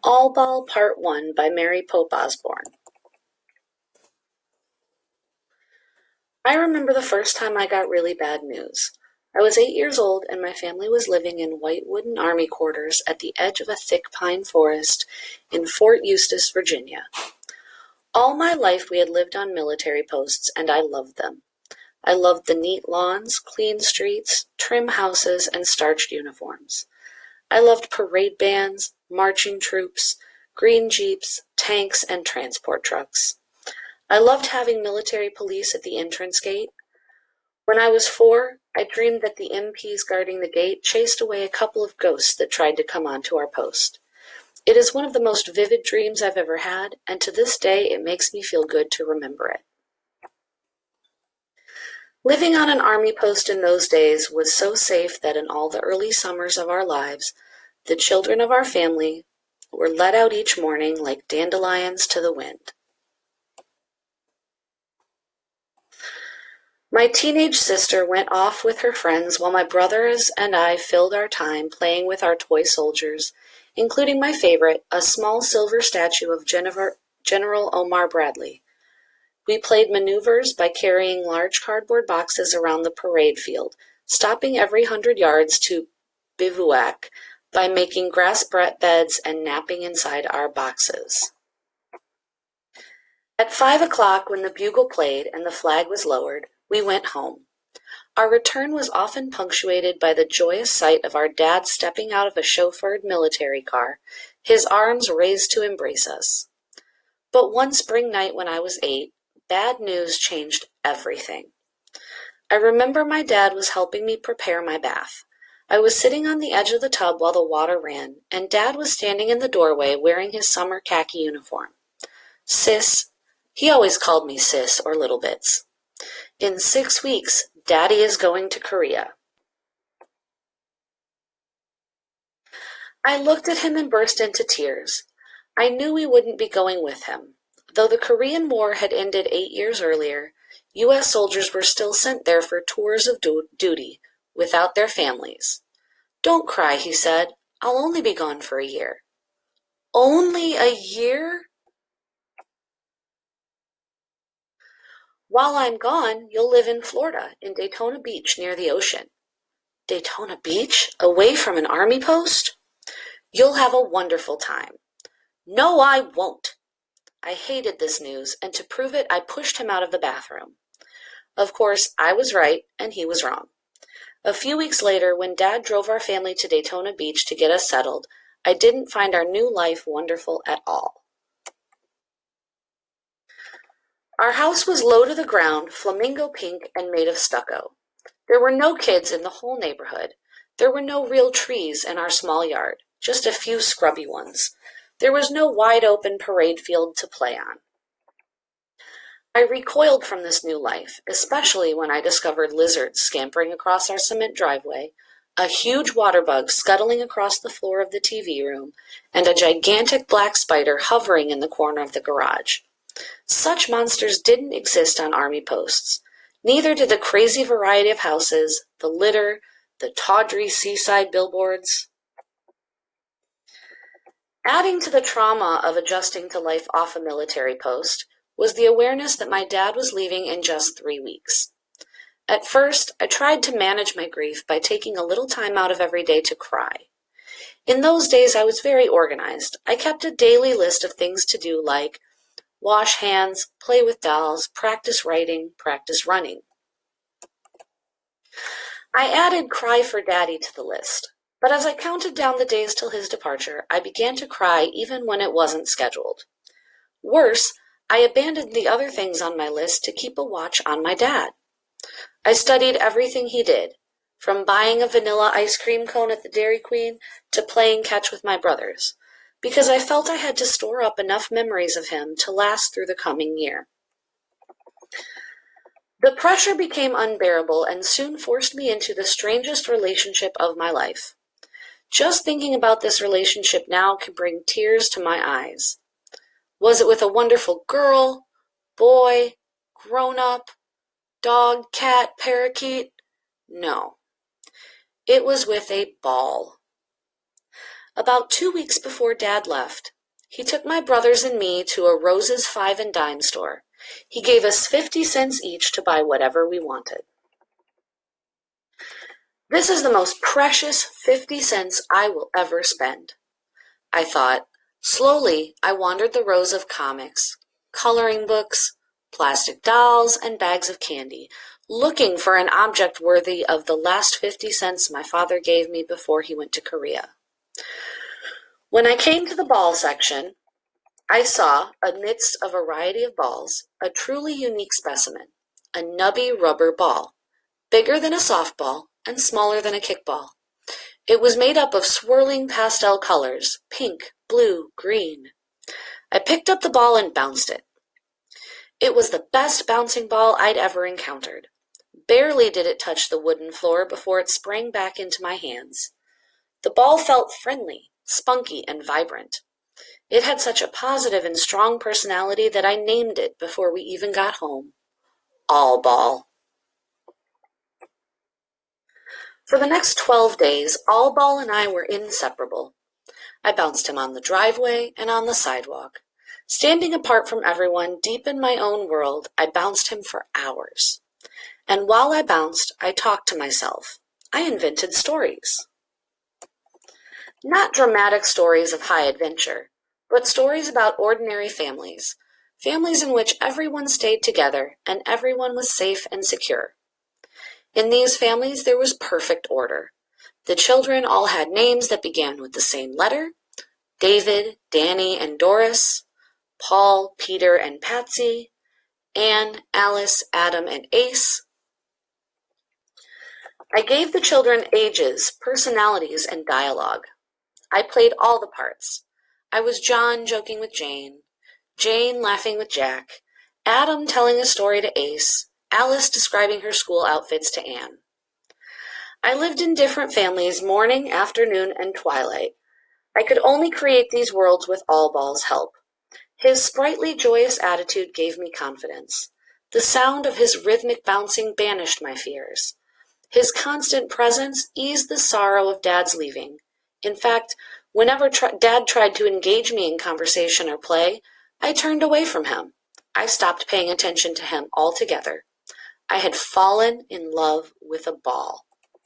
All Ball Part 1 by Mary Pope Osborne. I remember the first time I got really bad news. I was 8 years old and my family was living in white wooden army quarters at the edge of a thick pine forest in Fort Eustis, Virginia. All my life we had lived on military posts and I loved them. I loved the neat lawns, clean streets, trim houses, and starched uniforms. I loved parade bands, marching troops, green jeeps, tanks, and transport trucks. I loved having military police at the entrance gate. When I was 4, I dreamed that the MPs guarding the gate chased away a couple of ghosts that tried to come onto our post. It is one of the most vivid dreams I've ever had, and to this day it makes me feel good to remember it. Living on an army post in those days was so safe that in all the early summers of our lives, the children of our family were let out each morning like dandelions to the wind. My teenage sister went off with her friends while my brothers and I filled our time playing with our toy soldiers, including my favorite, a small silver statue of General Omar Bradley. We played maneuvers by carrying large cardboard boxes around the parade field, stopping every 100 yards to bivouac by making grass beds and napping inside our boxes. At 5 o'clock, when the bugle played and the flag was lowered, we went home. Our return was often punctuated by the joyous sight of our dad stepping out of a chauffeured military car, his arms raised to embrace us. But one spring night when I was 8, bad news changed everything. I remember my dad was helping me prepare my bath. I was sitting on the edge of the tub while the water ran, and Dad was standing in the doorway wearing his summer khaki uniform. Sis, he always called me Sis or Little Bits. In 6 weeks, Daddy is going to Korea. I looked at him and burst into tears. I knew we wouldn't be going with him. Though the Korean War had ended 8 years earlier, U.S. soldiers were still sent there for tours of duty, without their families. Don't cry, he said. I'll only be gone for a year. Only a year? While I'm gone, you'll live in Florida, in Daytona Beach near the ocean. Daytona Beach? Away from an army post? You'll have a wonderful time. No, I won't. I hated this news, and to prove it, I pushed him out of the bathroom. Of course, I was right, and he was wrong. A few weeks later, when Dad drove our family to Daytona Beach to get us settled, I didn't find our new life wonderful at all. Our house was low to the ground, flamingo pink, and made of stucco. There were no kids in the whole neighborhood. There were no real trees in our small yard, just a few scrubby ones. There was no wide-open parade field to play on. I recoiled from this new life, especially when I discovered lizards scampering across our cement driveway, a huge water bug scuttling across the floor of the TV room, and a gigantic black spider hovering in the corner of the garage. Such monsters didn't exist on army posts. Neither did the crazy variety of houses, the litter, the tawdry seaside billboards. Adding to the trauma of adjusting to life off a military post was the awareness that my dad was leaving in just 3 weeks. At first, I tried to manage my grief by taking a little time out of every day to cry. In those days, I was very organized. I kept a daily list of things to do like wash hands, play with dolls, practice writing, practice running. I added cry for Daddy to the list, but as I counted down the days till his departure, I began to cry even when it wasn't scheduled. Worse, I abandoned the other things on my list to keep a watch on my dad. I studied everything he did, from buying a vanilla ice cream cone at the Dairy Queen to playing catch with my brothers, because I felt I had to store up enough memories of him to last through the coming year. The pressure became unbearable and soon forced me into the strangest relationship of my life. Just thinking about this relationship now can bring tears to my eyes. Was it with a wonderful girl, boy, grown-up, dog, cat, parakeet? No. It was with a ball. About 2 weeks before Dad left, He took my brothers and me to a Rose's 5 and dime store. He gave us 50 cents each to buy whatever we wanted. This is the most precious 50 cents I will ever spend, I thought. Slowly, I wandered the rows of comics, coloring books, plastic dolls, and bags of candy, looking for an object worthy of the last 50 cents my father gave me before he went to Korea. When I came to the ball section, I saw, amidst a variety of balls, a truly unique specimen, a nubby rubber ball, bigger than a softball and smaller than a kickball. It was made up of swirling pastel colors, pink, blue, green. I picked up the ball and bounced it. It was the best bouncing ball I'd ever encountered. Barely did it touch the wooden floor before it sprang back into my hands. The ball felt friendly, spunky, and vibrant. It had such a positive and strong personality that I named it before we even got home. All Ball. For the next 12 days, All Ball and I were inseparable. I bounced him on the driveway and on the sidewalk. Standing apart from everyone, deep in my own world, I bounced him for hours. And while I bounced, I talked to myself. I invented stories. Not dramatic stories of high adventure, but stories about ordinary families, families in which everyone stayed together and everyone was safe and secure. In these families, there was perfect order. The children all had names that began with the same letter: David, Danny, and Doris, Paul, Peter, and Patsy, Anne, Alice, Adam, and Ace. I gave the children ages, personalities, and dialogue. I played all the parts. I was John joking with Jane, Jane laughing with Jack, Adam telling a story to Ace, Alice describing her school outfits to Anne. I lived in different families morning, afternoon, and twilight. I could only create these worlds with All Ball's help. His sprightly, joyous attitude gave me confidence. The sound of his rhythmic bouncing banished my fears. His constant presence eased the sorrow of Dad's leaving. In fact, whenever Dad tried to engage me in conversation or play, I turned away from him. I stopped paying attention to him altogether. I had fallen in love with a ball.